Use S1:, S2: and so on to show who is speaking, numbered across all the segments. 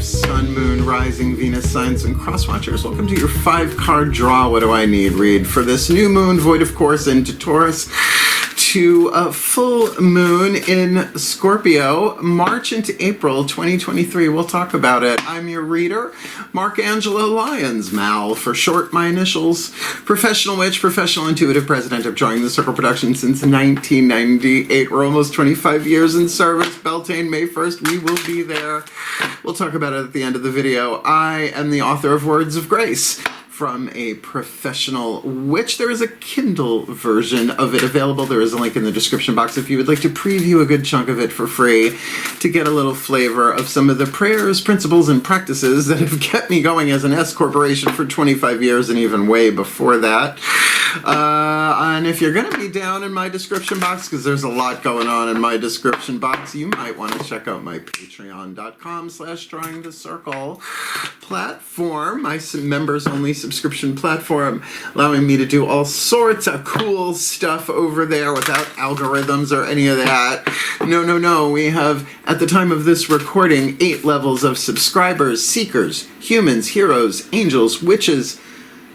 S1: Sun, Moon, Rising, Venus, Signs, and Cross Watchers. Welcome to your 5-card draw. What do I need? Read for this new moon, void of course, into Taurus, to a full moon in Scorpio, March into April 2023. We'll talk about it. I'm your reader, Angelo, Lyons, Mal for short, my initials. Professional witch, professional intuitive, president of Drawing the Circle Production since 1998. We're almost 25 years in service. Beltane, May 1st, we will be there. We'll talk about it at the end of the video. I am the author of Words of Grace. From a professional witch. There is a Kindle version of it available. There is a link in the description box if you would like to preview a good chunk of it for free to get a little flavor of some of the prayers, principles, and practices that have kept me going as an S corporation for 25 years and even way before that. And if you're going to be down in my description box, because there's a lot going on in my description box, you might want to check out my patreon.com/drawingthecircle platform, my members-only subscription platform, allowing me to do all sorts of cool stuff over there without algorithms or any of that. No. We have, at the time of this recording, 8 levels of subscribers: seekers, humans, heroes, angels, witches,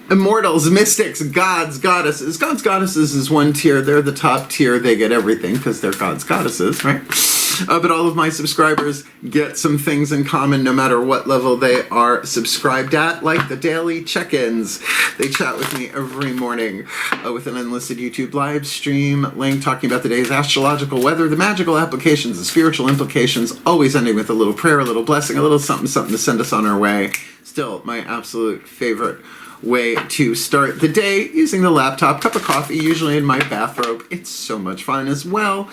S1: immortals, mystics, gods, goddesses. Gods, goddesses is one tier. They're the top tier. They get everything because they're gods, goddesses, right? But all of my subscribers get some things in common no matter what level they are subscribed at, like the daily check-ins. They chat with me every morning with an unlisted YouTube live stream link talking about the day's astrological weather, the magical applications, the spiritual implications, always ending with a little prayer, a little blessing, a little something to send us on our way. Still my absolute favorite way to start the day, using the laptop, cup of coffee, usually in my bathrobe. It's so much fun as well.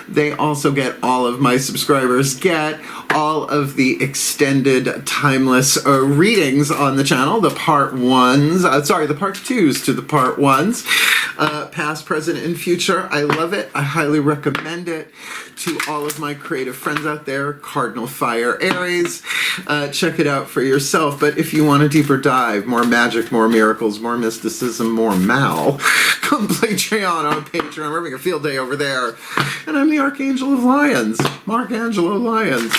S1: They also get, all of my subscribers get all of the extended timeless readings on the channel, the part 1s, the part 2s to the part 1s, past, present, and future. I love it. I highly recommend it to all of my creative friends out there. Cardinal Fire Aries. Check it out for yourself. But if you want a deeper dive, more magic, more miracles, more mysticism, more Mal, come Patreon on Patreon. We're having a field day over there. And I'm the Archangel of Lyons, Angelo Lyons.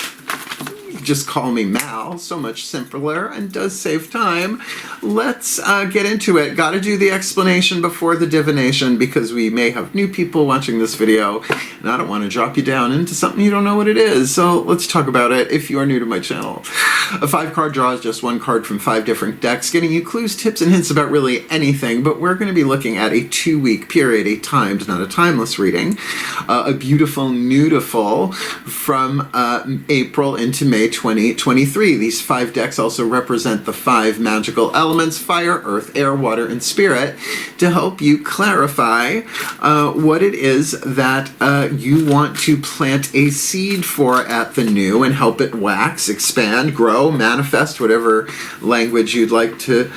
S1: Just call me Mal, so much simpler and does save time. Let's get into it. Got to do the explanation before the divination because we may have new people watching this video and I don't want to drop you down into something you don't know what it is. So let's talk about it if you are new to my channel. A 5-card draw is just 1 card from 5 different decks, getting you clues, tips, and hints about really anything, but we're going to be looking at a 2-week period, a timed, not a timeless reading, a beautiful, nudiful from April into May 2023. These 5 decks also represent the 5 magical elements: fire, earth, air, water, and spirit, to help you clarify what it is that you want to plant a seed for at the new and help it wax, expand, grow, manifest, whatever language you'd like to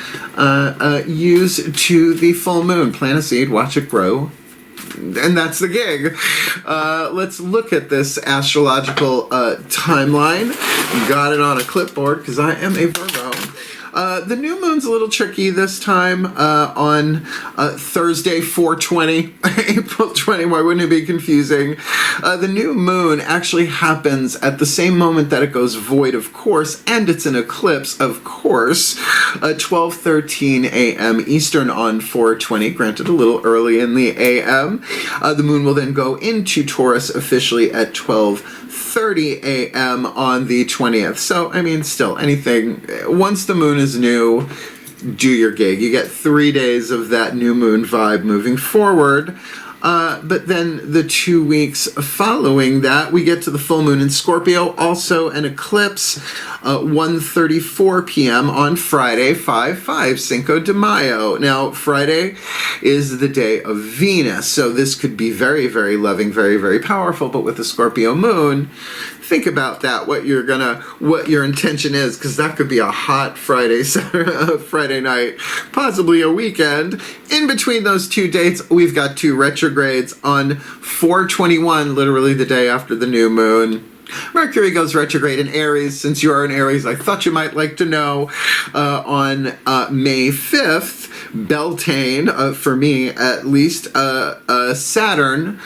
S1: use to the full moon. Plant a seed, watch it grow, and that's the gig. Let's look at this astrological timeline. Got it on a clipboard because I am a Virgo. The new moon's a little tricky this time on Thursday, 4/20, April 20. Why wouldn't it be confusing? The new moon actually happens at the same moment that it goes void, of course, and it's an eclipse, of course, 12:13 a.m. Eastern on 4/20, granted a little early in the a.m. The moon will then go into Taurus officially at 12:30 a.m. on the 20th. So, I mean, still, anything, once the moon is new, do your gig. You get 3 days of that new moon vibe moving forward. But then the 2 weeks following that, we get to the full moon in Scorpio, also an eclipse, 1:34 p.m. on Friday, 5/5, Cinco de Mayo. Now, Friday is the day of Venus, so this could be very, very loving, very, very powerful, but with the Scorpio moon, think about that, what your intention is, because that could be a hot Friday night, possibly a weekend. In between those 2 dates, we've got 2 retrogrades on 4/21, literally the day after the new moon. Mercury goes retrograde in Aries. Since you are in Aries, I thought you might like to know, on May 5th, Beltane, for me at least, Saturn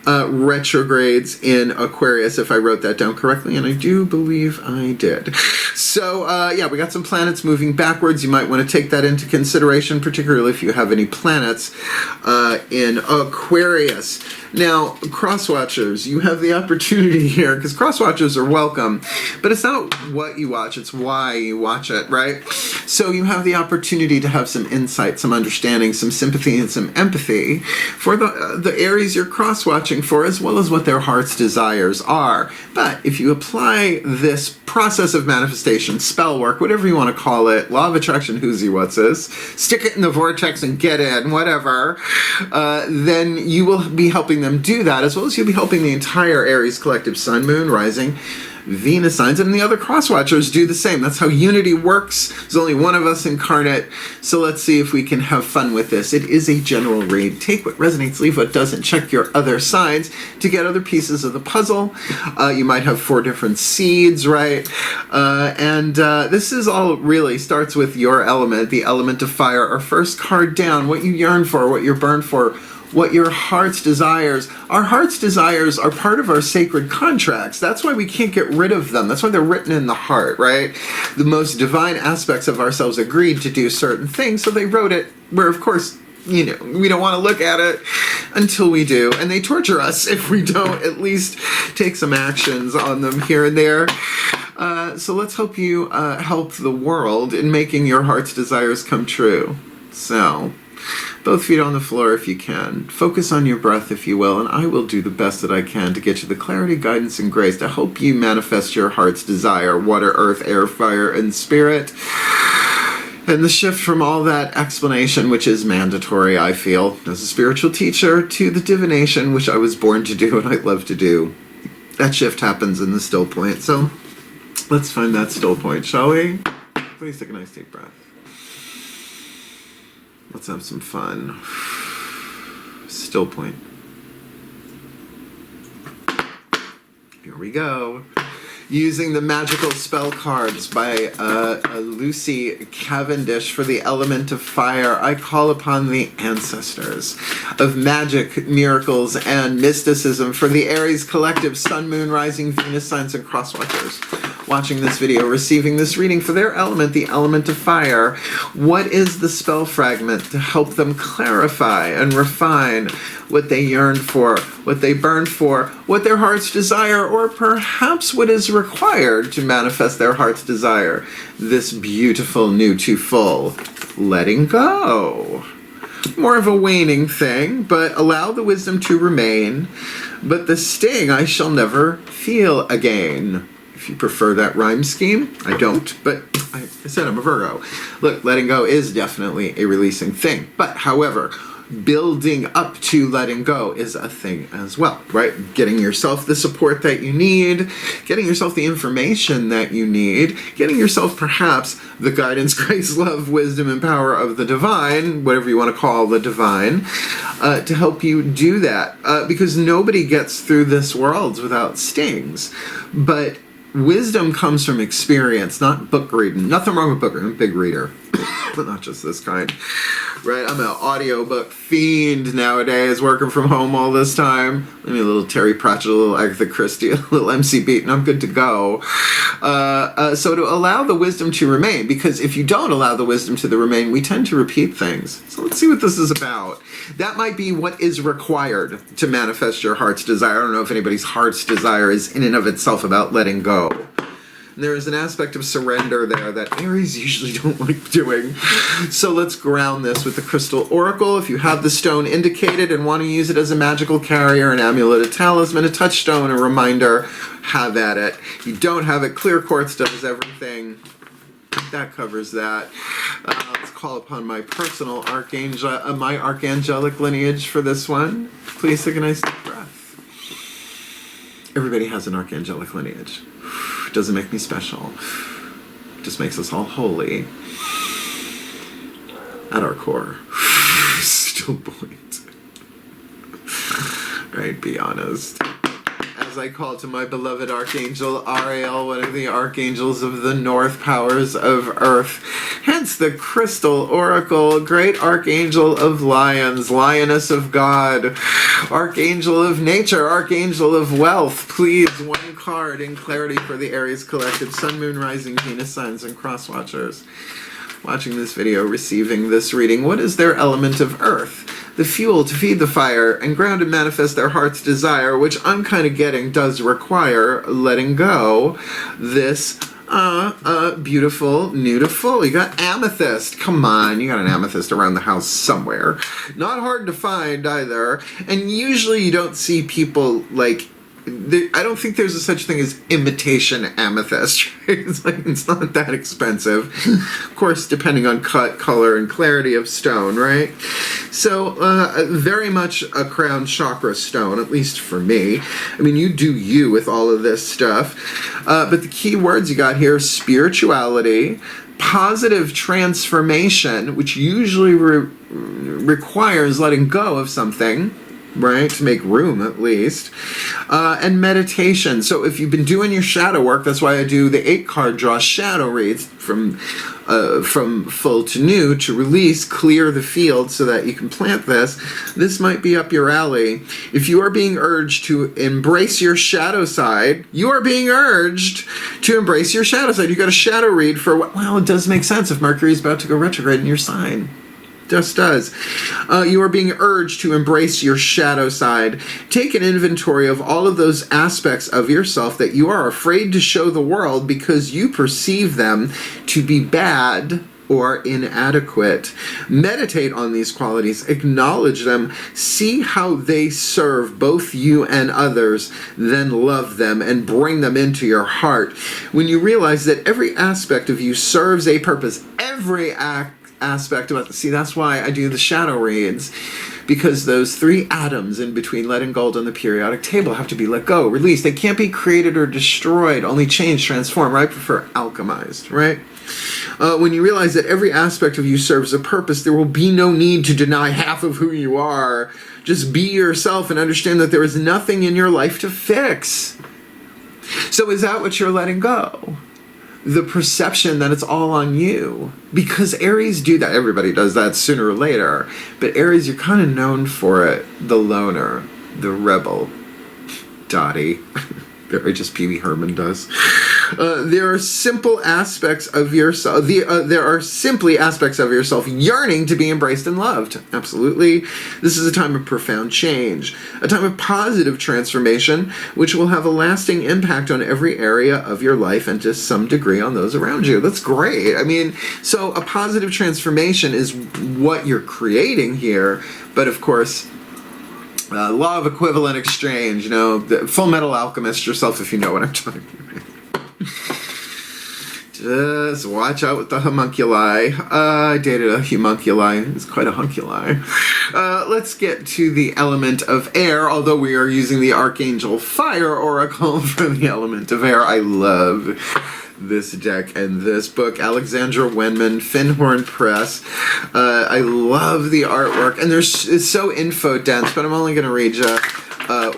S1: retrogrades in Aquarius, if I wrote that down correctly, and I do believe I did. So, yeah, we got some planets moving backwards. You might want to take that into consideration, particularly if you have any planets in Aquarius. Now, cross-watchers, you have the opportunity here, because cross-watchers are welcome, but it's not what you watch, it's why you watch it, right? So you have the opportunity to have some insight, some understanding, some sympathy, and some empathy for the Aries you're cross-watching for, as well as what their heart's desires are. But if you apply this process of manifestation, spell work, whatever you want to call it, law of attraction, who's he, what's this, stick it in the vortex and get in, whatever, then you will be helping them do that, as well as you'll be helping the entire Aries collective sun, moon, rising, Venus signs, and the other cross-watchers do the same. That's how unity works. There's only one of us incarnate, so let's see if we can have fun with this. It is a general read. Take what resonates, leave what doesn't. Check your other signs to get other pieces of the puzzle. You might have 4 different seeds, right? This is all really starts with your element, the element of fire. Our first card down, what you yearn for, what you're burned for, what your heart's desires. Our heart's desires are part of our sacred contracts. That's why we can't get rid of them. That's why they're written in the heart, right? The most divine aspects of ourselves agreed to do certain things, so they wrote it where, of course, you know, we don't want to look at it until we do. And they torture us if we don't at least take some actions on them here and there. So let's help you help the world in making your heart's desires come true. So, both feet on the floor if you can. Focus on your breath, if you will, and I will do the best that I can to get you the clarity, guidance, and grace to help you manifest your heart's desire, water, earth, air, fire, and spirit. And the shift from all that explanation, which is mandatory, I feel, as a spiritual teacher, to the divination, which I was born to do and I love to do. That shift happens in the still point. So, let's find that still point, shall we? Please take a nice deep breath. Let's have some fun. Still point. Here we go. Using the magical spell cards by Lucy Cavendish for the element of fire, I call upon the ancestors of magic, miracles, and mysticism for the Aries collective sun, moon, rising, Venus signs, and crosswatchers watching this video, receiving this reading for their element, the element of fire. What is the spell fragment to help them clarify and refine what they yearn for, what they burn for, what their hearts desire, or perhaps what is required to manifest their heart's desire? This beautiful new to full letting go. More of a waning thing, but allow the wisdom to remain, but the sting I shall never feel again. If you prefer that rhyme scheme, I don't, but I said I'm a Virgo. Look, letting go is definitely a releasing thing, but however, building up to letting go is a thing as well, right? Getting yourself the support that you need, getting yourself the information that you need, getting yourself perhaps the guidance, grace, love, wisdom, and power of the divine, whatever you want to call the divine, to help you do that. Because nobody gets through this world without stings. But wisdom comes from experience, not book reading. Nothing wrong with book reading. I'm a big reader, but not just this kind. Right, I'm an audiobook fiend nowadays, working from home all this time. Let me a little Terry Pratchett, a little Agatha Christie, a little MC Beat, and I'm good to go. So to allow the wisdom to remain, because if you don't allow the wisdom to remain, we tend to repeat things. So let's see what this is about. That might be what is required to manifest your heart's desire. I don't know if anybody's heart's desire is in and of itself about letting go. There is an aspect of surrender there that Aries usually don't like doing. So let's ground this with the crystal oracle. If you have the stone indicated and want to use it as a magical carrier, an amulet, a talisman, a touchstone, a reminder, have at it. If you don't have it, clear quartz does everything. That covers that. Let's call upon my personal archangel, my archangelic lineage for this one. Please take a nice deep breath. Everybody has an archangelic lineage. Doesn't make me special. Just makes us all holy. At our core. Still point. Right, be honest. As I call to my beloved Archangel Ariel, one of the archangels of the north powers of earth, Hence the crystal oracle, great archangel of Lyons, lioness of God, archangel of nature, archangel of wealth. Please, one card in clarity for the Aries collective, Sun, Moon, Rising, Venus signs, and cross watchers watching this video, receiving this reading. What is their element of earth? The fuel to feed the fire and ground and manifest their heart's desire, which I'm kind of getting does require letting go this beautiful, beautiful. You got amethyst. Come on, you got an amethyst around the house somewhere. Not hard to find either. And usually you don't see people like, I don't think there's a such thing as imitation amethyst. Right? It's not that expensive. Of course, depending on cut, color, and clarity of stone, right? So, very much a crown chakra stone, at least for me. I mean, you do you with all of this stuff. But the key words you got here, spirituality, positive transformation, which usually requires letting go of something, right, to make room at least, and meditation. So if you've been doing your shadow work, that's why I do the 8-card draw shadow reads from full to new to release, clear the field so that you can plant this. This might be up your alley. If you are being urged to embrace your shadow side, you are being urged to embrace your shadow side. You got a shadow read for, well, it does make sense if Mercury is about to go retrograde in your sign. Just does. You are being urged to embrace your shadow side. Take an inventory of all of those aspects of yourself that you are afraid to show the world because you perceive them to be bad or inadequate. Meditate on these qualities, acknowledge them, see how they serve both you and others, then love them and bring them into your heart. When you realize that every aspect of you serves a purpose, every aspect about see, that's why I do the shadow reads, because those 3 atoms in between lead and gold on the periodic table have to be let go, released. They can't be created or destroyed, only changed, transformed. I prefer alchemized, right? When you realize that every aspect of you serves a purpose, there will be no need to deny half of who you are. Just be yourself and understand that there is nothing in your life to fix. So is that what you're letting go? The perception that it's all on you, because Aries do that. Everybody does that sooner or later, but Aries, you're kind of known for it. The loner, the rebel, Dottie. Very just Pee Wee Herman does. There are simple aspects of yourself. There are simply aspects of yourself yearning to be embraced and loved. Absolutely. This is a time of profound change, a time of positive transformation, which will have a lasting impact on every area of your life and to some degree on those around you. That's great. I mean, so a positive transformation is what you're creating here, but of course, law of equivalent exchange, you know, the Full Metal Alchemist yourself if you know what I'm talking about. Just watch out with the homunculi. I dated a homunculi. It's quite a hunculi. Let's get to the element of air, although we are using the Archangel Fire Oracle for the element of air. I love this deck and this book. Alexandra Wenman, Finhorn Press. I love the artwork, and it's so info dense, but I'm only going to read you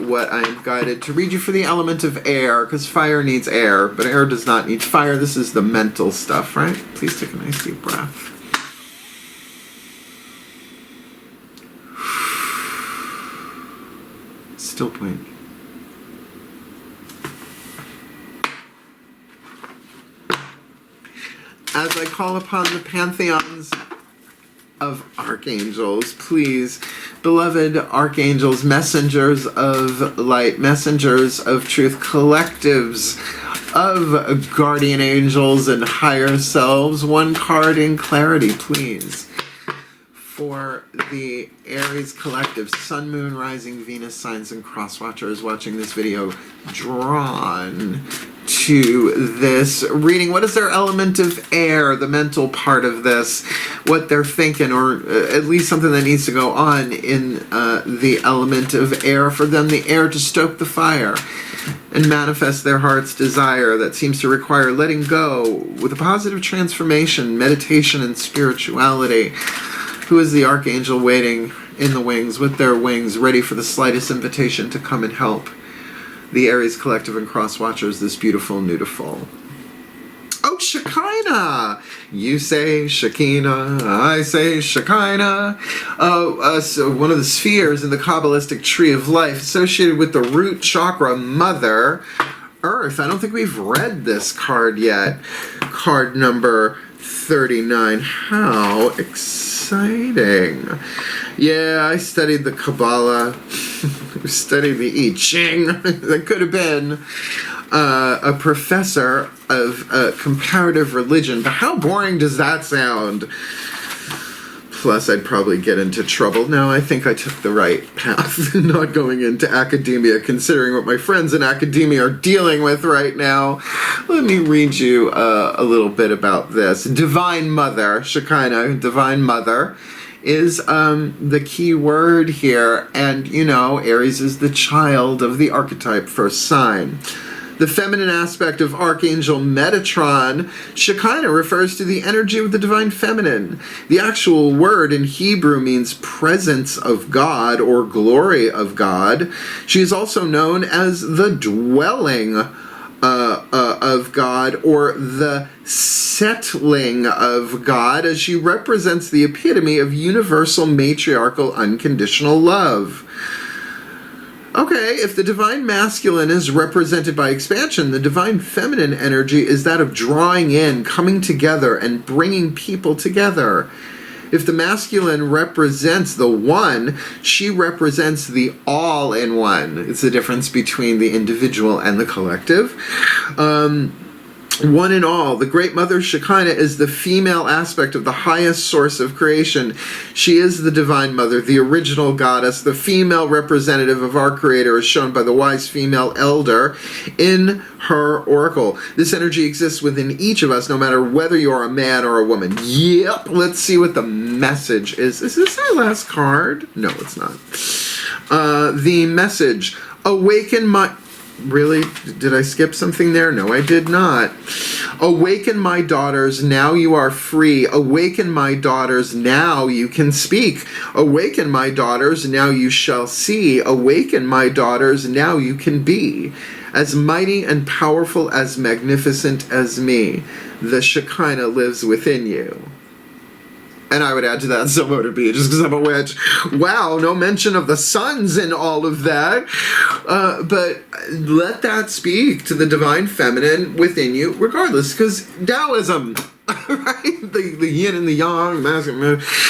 S1: what I'm guided to read you for the element of air, because fire needs air, but air does not need fire. This is the mental stuff, right? Please take a nice deep breath. Still point. As I call upon the pantheons of archangels, please, beloved archangels, messengers of light, messengers of truth, collectives of guardian angels and higher selves, one card in clarity, please, for the Aries collective, Sun, Moon, Rising, Venus signs, and cross watchers watching this video, drawn to this reading. What is their element of air, the mental part of this, what they're thinking, or at least something that needs to go on in the element of air, for them, the air to stoke the fire and manifest their heart's desire that seems to require letting go with a positive transformation, meditation, and spirituality. Who is the archangel waiting in the wings with their wings ready for the slightest invitation to come and help the Aries collective and cross watchers, this beautiful, beautiful. Oh, Shekinah! Shekinah. You say Shekinah, I say Shekinah. So one of the spheres in the Kabbalistic tree of life associated with the root chakra, Mother Earth. I don't think we've read this card yet. Card number 39. How exciting. Yeah, I studied the Kabbalah. Studied the I Ching. That could have been a professor of comparative religion. But how boring does that sound? Plus, I'd probably get into trouble. No, I think I took the right path, not going into academia, considering what my friends in academia are dealing with right now. Let me read you a little bit about this. Divine Mother, Shekinah, Divine Mother, is the key word here. And, you know, Aries is the child of the archetype first sign. The feminine aspect of Archangel Metatron, Shekinah, refers to the energy of the divine feminine. The actual word in Hebrew means presence of God or glory of God. She is also known as the dwelling of God or the settling of God, as she represents the epitome of universal matriarchal unconditional love. Okay, if the divine masculine is represented by expansion, the divine feminine energy is that of drawing in, coming together, and bringing people together. If the masculine represents the one, she represents the all-in-one. It's the difference between the individual and the collective. One and all, the Great Mother Shekinah is the female aspect of the highest source of creation. She is the Divine Mother, the original goddess, the female representative of our Creator, as shown by the wise female elder in her oracle. This energy exists within each of us, no matter whether you're a man or a woman. Yep, let's see what the message is. Is this our last card? No, it's not. The message, awaken my... Really? Did I skip something there? No, I did not. Awaken, my daughters, now you are free. Awaken, my daughters, now you can speak. Awaken, my daughters, now you shall see. Awaken, my daughters, now you can be. As mighty and powerful, as magnificent as me. The Shekinah lives within you. And I would add to that, so would it be, just because I'm a witch. Wow, no mention of the suns in all of that. But let that speak to the divine feminine within you, regardless, because Taoism, right? The yin and the yang,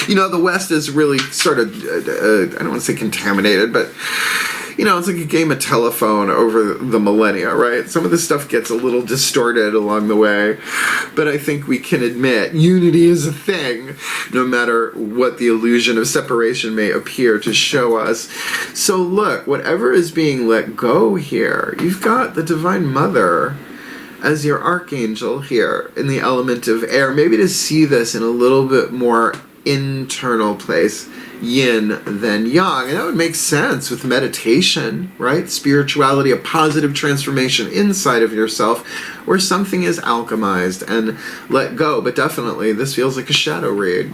S1: you know, the West is really sort of, I don't want to say contaminated, but... You know, it's like a game of telephone over the millennia, right? Some of the stuff gets a little distorted along the way, but I think we can admit unity is a thing, no matter what the illusion of separation may appear to show us. So look, whatever is being let go here, you've got the Divine Mother as your archangel here in the element of air. Maybe to see this in a little bit more internal place, yin than yang, and that would make sense with meditation, right? Spirituality, a positive transformation inside of yourself where something is alchemized and let go. But definitely this feels like a shadow read.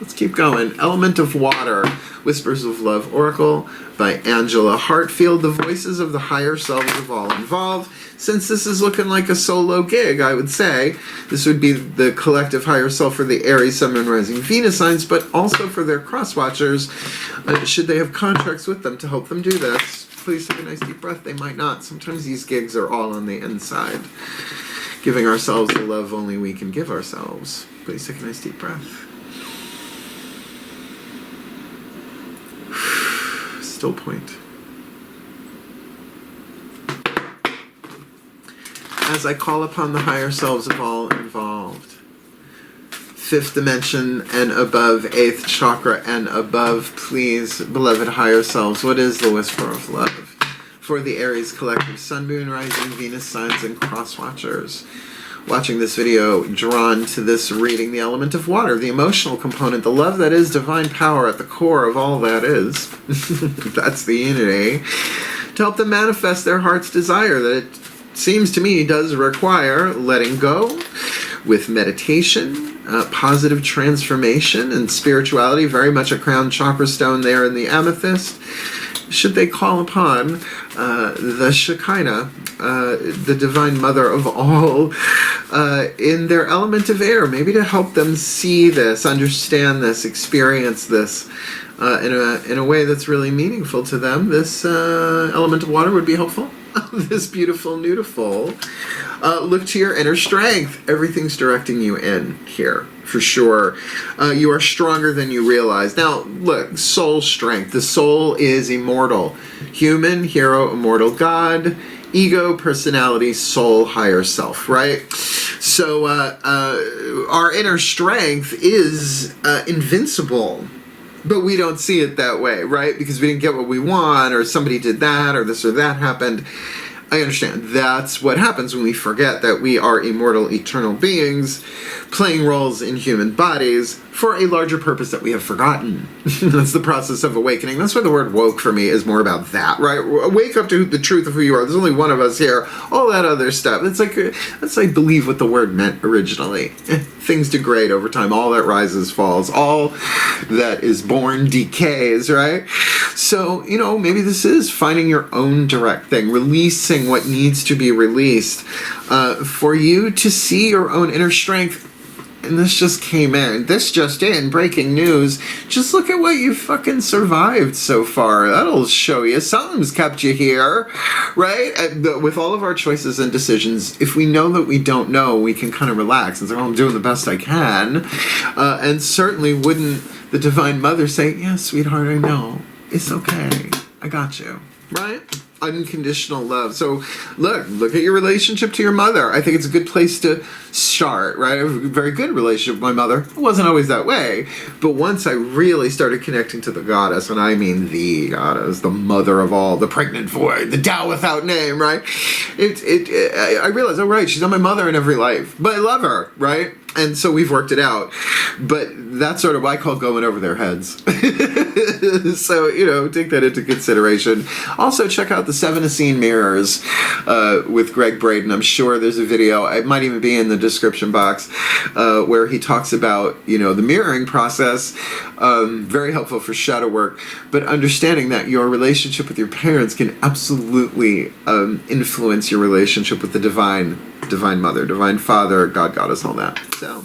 S1: Let's keep going. Element of water, Whispers of Love Oracle by Angelo. Hartfield, the voices of the higher selves of all involved. Since this is looking like a solo gig, I would say this would be the collective higher self for the Aries, Sun, Moon, Rising, Venus signs, but also for their cross-watchers, should they have contracts with them to help them do this. Please take a nice deep breath. They might not. Sometimes these gigs are all on the inside, giving ourselves the love only we can give ourselves. Please take a nice deep breath. Still point. As I call upon the higher selves of all involved, 5th dimension and above, 8th chakra and above, please, beloved higher selves, what is the whisper of love for the Aries collective, Sun, Moon, Rising, Venus signs, and cross-watchers? Watching this video, drawn to this reading, the element of water, the emotional component, the love that is divine power at the core of all that is. That's the unity. To help them manifest their heart's desire that it seems to me does require letting go, with meditation, positive transformation, and spirituality, very much a crown chakra stone there in the amethyst, should they call upon the Shekinah, the Divine Mother of all, in their element of air, maybe to help them see this, understand this, experience this in a way that's really meaningful to them. This element of water would be helpful. This beautiful, beautiful. Look to your inner strength. Everything's directing you in here, for sure. You are stronger than you realize. Now, look, soul strength. The soul is immortal. Human, hero, immortal, God, ego, personality, soul, higher self, right? So our inner strength is invincible. But we don't see it that way, right? Because we didn't get what we want, or somebody did that, or this or that happened. I understand. That's what happens when we forget that we are immortal, eternal beings playing roles in human bodies for a larger purpose that we have forgotten. That's the process of awakening. That's why the word woke for me is more about that, right? Wake up to the truth of who you are. There's only one of us here. All that other stuff. It's like, let's like believe what the word meant originally. Things degrade over time. All that rises falls. All that is born decays, right? So, you know, maybe this is finding your own direct thing, releasing what needs to be released for you to see your own inner strength. And this just came in. This just in. Breaking news. Just look at what you fucking survived so far. That'll show you. Something's kept you here, right? With all of our choices and decisions, if we know that we don't know, we can kind of relax and say, well, I'm doing the best I can. And certainly wouldn't the Divine Mother say, yeah, sweetheart, I know. It's okay. I got you. Right? Unconditional love. So look at your relationship to your mother. I think it's a good place to start, right? I have a very good relationship with my mother. It wasn't always that way, but once I really started connecting to the goddess, and I mean the goddess, the mother of all, the pregnant void, the Tao without name, right? I realized, oh right, she's not my mother in every life, but I love her, right? And so we've worked it out. But that's sort of what I call going over their heads. So, you know, take that into consideration. Also, check out the 7 Essene Mirrors with Greg Braden. I'm sure there's a video, it might even be in the description box, where he talks about, you know, the mirroring process. Very helpful for shadow work. But understanding that your relationship with your parents can absolutely influence your relationship with the Divine Mother, Divine Father, God, Goddess, all that. So,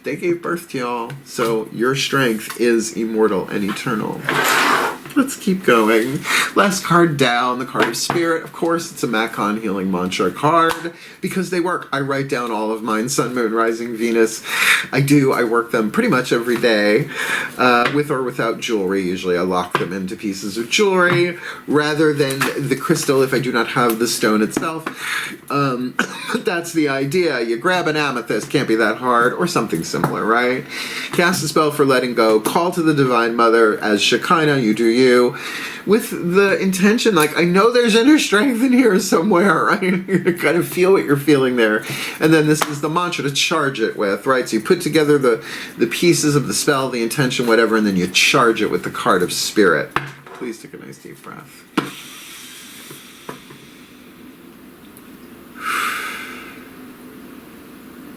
S1: they gave birth to y'all. So, your strength is immortal and eternal. Let's keep going. Last card down, the card of Spirit. Of course, it's a Kahn healing mantra card because they work. I write down all of mine, Sun, Moon, Rising, Venus. I work them pretty much every day, with or without jewelry. Usually I lock them into pieces of jewelry rather than the crystal if I do not have the stone itself. That's the idea. You grab an amethyst, can't be that hard, or something similar, right? Cast a spell for letting go. Call to the Divine Mother as Shekinah, you do you. With the intention, like, I know there's inner strength in here somewhere, right? You kind of feel what you're feeling there. And then this is the mantra to charge it with, right? So you put together the pieces of the spell, the intention, whatever, and then you charge it with the card of Spirit. Please take a nice deep breath.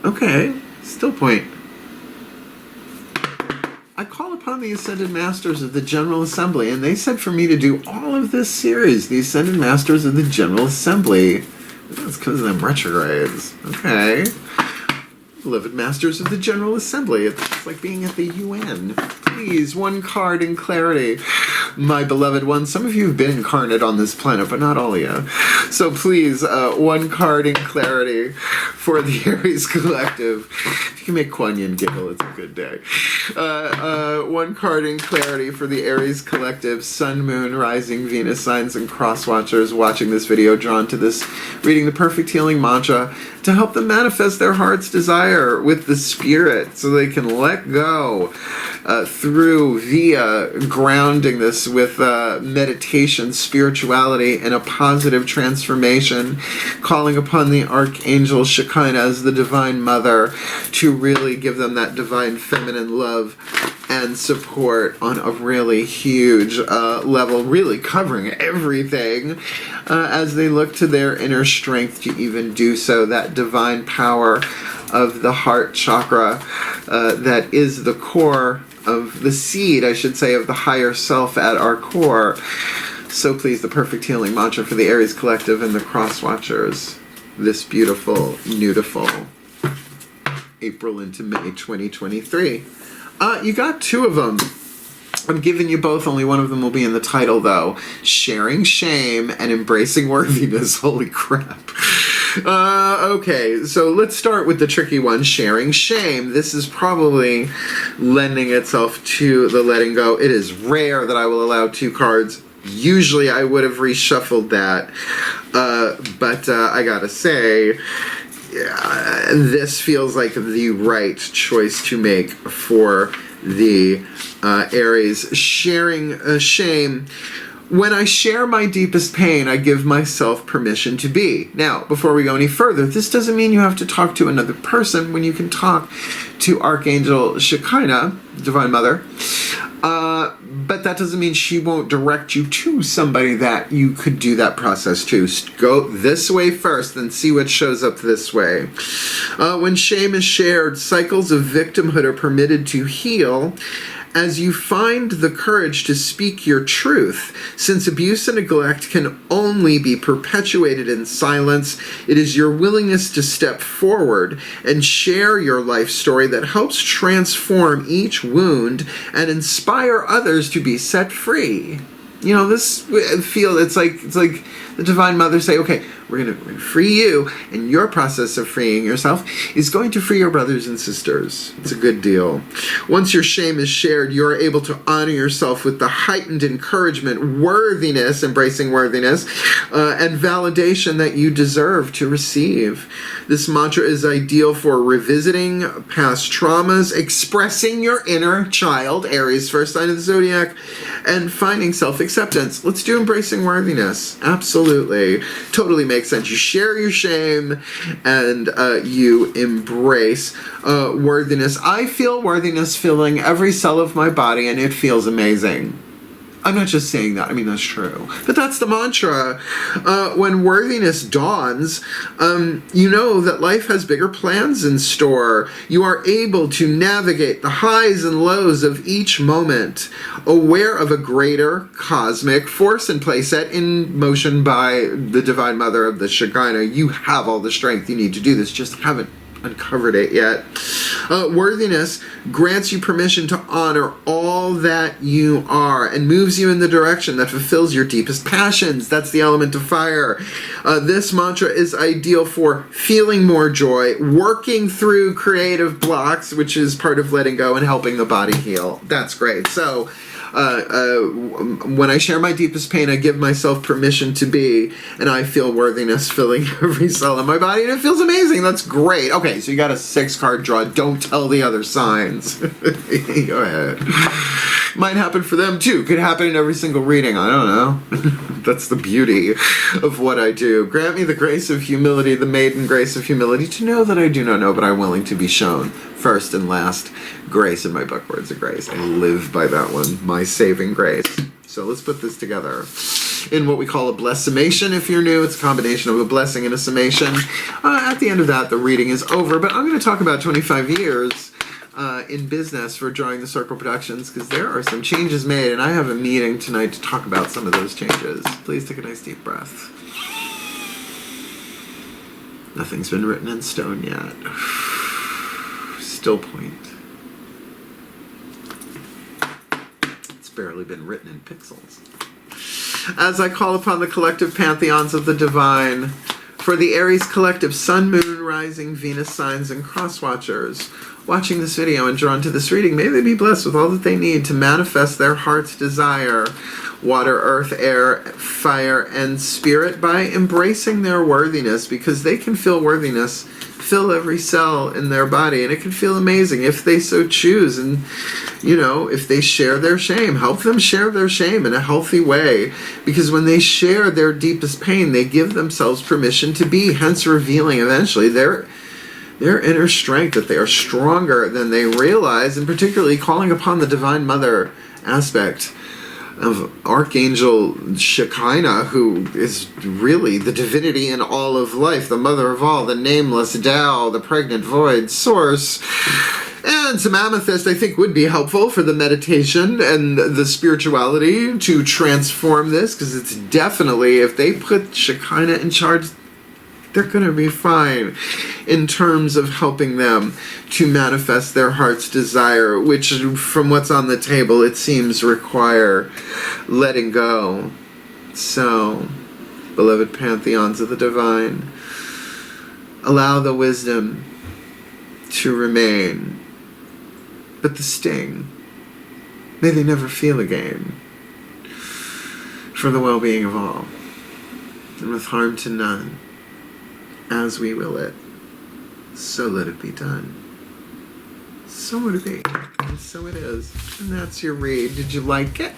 S1: Okay, still point. I call upon the Ascended Masters of the General Assembly, and they said for me to do all of this series, the Ascended Masters of the General Assembly. That's because of them retrogrades. Okay. Beloved Masters of the General Assembly. It's like being at the UN. Please, one card in clarity. My beloved ones, some of you have been incarnate on this planet, but not all of you. So please, one card in clarity for the Aries Collective. If you can make Kuan Yin giggle, it's a good day. One card in clarity for the Aries Collective, Sun, Moon, Rising, Venus signs, and cross watchers watching this video, drawn to this, reading the Perfect Healing Mantra to help them manifest their heart's desire with the Spirit so they can let go via grounding this with meditation, spirituality, and a positive transformation, calling upon the Archangel Shekinah as the Divine Mother to really give them that divine feminine love and support on a really huge level, really covering everything as they look to their inner strength to even do so, that divine power of the heart chakra that is the core of the seed, I should say, of the higher self at our core. So please, the perfect healing mantra for the Aries Collective and the Cross Watchers this beautiful, beautiful April into May 2023. You got 2 of them. I'm giving you both. Only one of them will be in the title, though. Sharing shame and embracing worthiness. Holy crap. Okay, so let's start with the tricky one, sharing shame. This is probably lending itself to the letting go. It is rare that I will allow 2 cards. Usually I would have reshuffled that. But I gotta say, this feels like the right choice to make for the Aries. Sharing shame. When I share my deepest pain, I give myself permission to be. Now, before we go any further, this doesn't mean you have to talk to another person when you can talk to Archangel Shekinah, Divine Mother. But that doesn't mean she won't direct you to somebody that you could do that process to. Go this way first, then see what shows up this way. When shame is shared, cycles of victimhood are permitted to heal as you find the courage to speak your truth. Since abuse and neglect can only be perpetuated in silence, it is your willingness to step forward and share your life story that helps transform each wound and inspire others to be set free. You know, this feel it's like the Divine Mother say, okay, we're gonna free you, and your process of freeing yourself is going to free your brothers and sisters. It's a good deal. Once your shame is shared, you are able to honor yourself with the heightened encouragement, worthiness, embracing worthiness, and validation that you deserve to receive. This mantra is ideal for revisiting past traumas, expressing your inner child, Aries, first sign of the zodiac, and finding self-acceptance. Let's do embracing worthiness. Absolutely. Totally makes sense. You share your shame and you embrace worthiness. I feel worthiness filling every cell of my body, and it feels amazing. I'm not just saying that. I mean, that's true. But that's the mantra. When worthiness dawns, you know that life has bigger plans in store. You are able to navigate the highs and lows of each moment, aware of a greater cosmic force in play, set in motion by the Divine Mother of the Shekinah. You have all the strength you need to do this, just haven't uncovered it yet. Worthiness grants you permission to honor all that you are and moves you in the direction that fulfills your deepest passions. That's the element of fire. This mantra is ideal for feeling more joy, working through creative blocks, which is part of letting go, and helping the body heal. That's great. So when I share my deepest pain, I give myself permission to be, and I feel worthiness filling every cell in my body, and it feels amazing. That's great. Okay, so you got a 6-card draw. Don't tell the other signs. Go ahead. Might happen for them too. Could happen in every single reading. I don't know. That's the beauty of what I do. Grant me the grace of humility, the maiden grace of humility, to know that I do not know, but I'm willing to be shown. First and last, grace in my book, Words of Grace. I live by that one, my saving grace. So let's put this together in what we call a blessimation. If you're new, it's a combination of a blessing and a summation. At the end of that, the reading is over, but I'm going to talk about 25 years in business for Drawing the Circle Productions, because there are some changes made, and I have a meeting tonight to talk about some of those changes. Please take a nice deep breath. Nothing's been written in stone yet. Still point. It's barely been written in pixels. As I call upon the collective pantheons of the divine, for the Aries collective sun, moon, rising, Venus signs, and cross watchers watching this video and drawn to this reading, may they be blessed with all that they need to manifest their heart's desire, water, earth, air, fire, and spirit, by embracing their worthiness, because they can feel worthiness fill every cell in their body, and it can feel amazing if they so choose. And you know, if they share their shame, help them share their shame in a healthy way, because when they share their deepest pain, they give themselves permission to be, hence revealing eventually their inner strength, that they are stronger than they realize, and particularly calling upon the Divine Mother aspect of Archangel Shekinah, who is really the divinity in all of life, the mother of all, the nameless Tao, the pregnant void source. And some amethyst, I think, would be helpful for the meditation and the spirituality to transform this, because it's definitely, if they put Shekinah in charge, they're going to be fine in terms of helping them to manifest their heart's desire, which, from what's on the table, it seems require letting go. So, beloved pantheons of the divine, allow the wisdom to remain, but the sting, may they never feel again, for the well-being of all, and with harm to none, as we will it, so let it be done. So would it be, and so it is. And that's your read. Did you like it?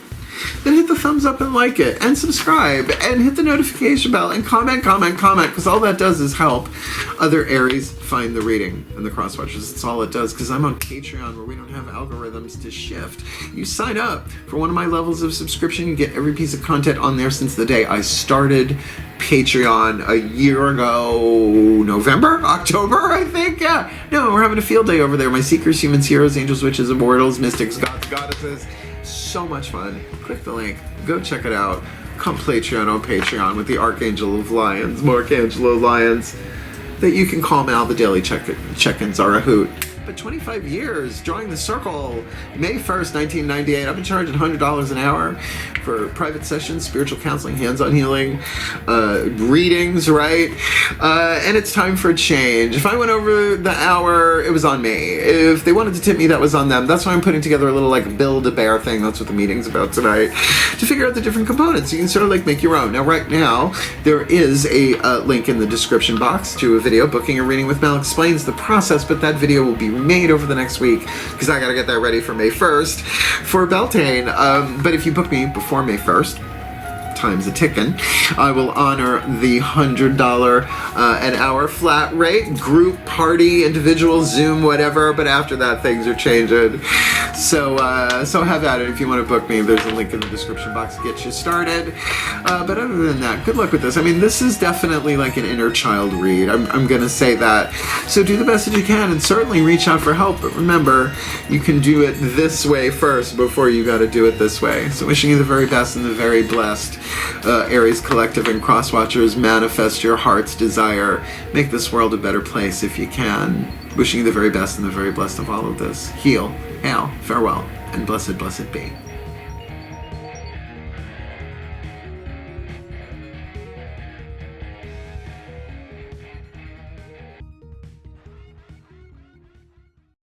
S1: Then hit the thumbs up and like it, and subscribe, and hit the notification bell, and comment, because all that does is help other Aries find the reading and the crosswatchers. That's all it does, because I'm on Patreon, where we don't have algorithms to shift. You sign up for one of my levels of subscription, you get every piece of content on there since the day I started Patreon a year ago, October, I think, yeah. No, we're having a field day over there. My seekers, humans, heroes, angels, witches, immortals, mystics, gods, goddesses. So much fun. Click the link. Go check it out. Come Patreon on Patreon with the Archangel of Lyons, Archangelo Lyons, that you can call Mal. The daily check-ins are a hoot. But 25 years, drawing the circle, May 1st, 1998. I've been charging $100 an hour for private sessions, spiritual counseling, hands-on healing, readings, right? And it's time for a change. If I went over the hour, it was on me. If they wanted to tip me, that was on them. That's why I'm putting together a little like Build-A-Bear thing. That's what the meeting's about tonight. To figure out the different components. You can sort of like make your own. Now, right now, there is a link in the description box to a video, Booking a Reading with Mel explains the process, but that video will be made over the next week, because I gotta get that ready for May 1st for Beltane. But if you book me before May 1st, time's a ticking, I will honor the $100 an hour flat rate, group, party, individual, Zoom, whatever. But after that, things are changing. So have at it. If you want to book me, there's a link in the description box to get you started. But other than that, good luck with this. I mean, this is definitely like an inner child read. I'm gonna say that. So do the best that you can, and certainly reach out for help. But remember, you can do it this way first before you got to do it this way. So wishing you the very best and the very blessed. Aries Collective and Crosswatchers, manifest your heart's desire. Make this world a better place if you can. Wishing you the very best and the very blessed of all of this. Heal, hail, farewell, and blessed, blessed be.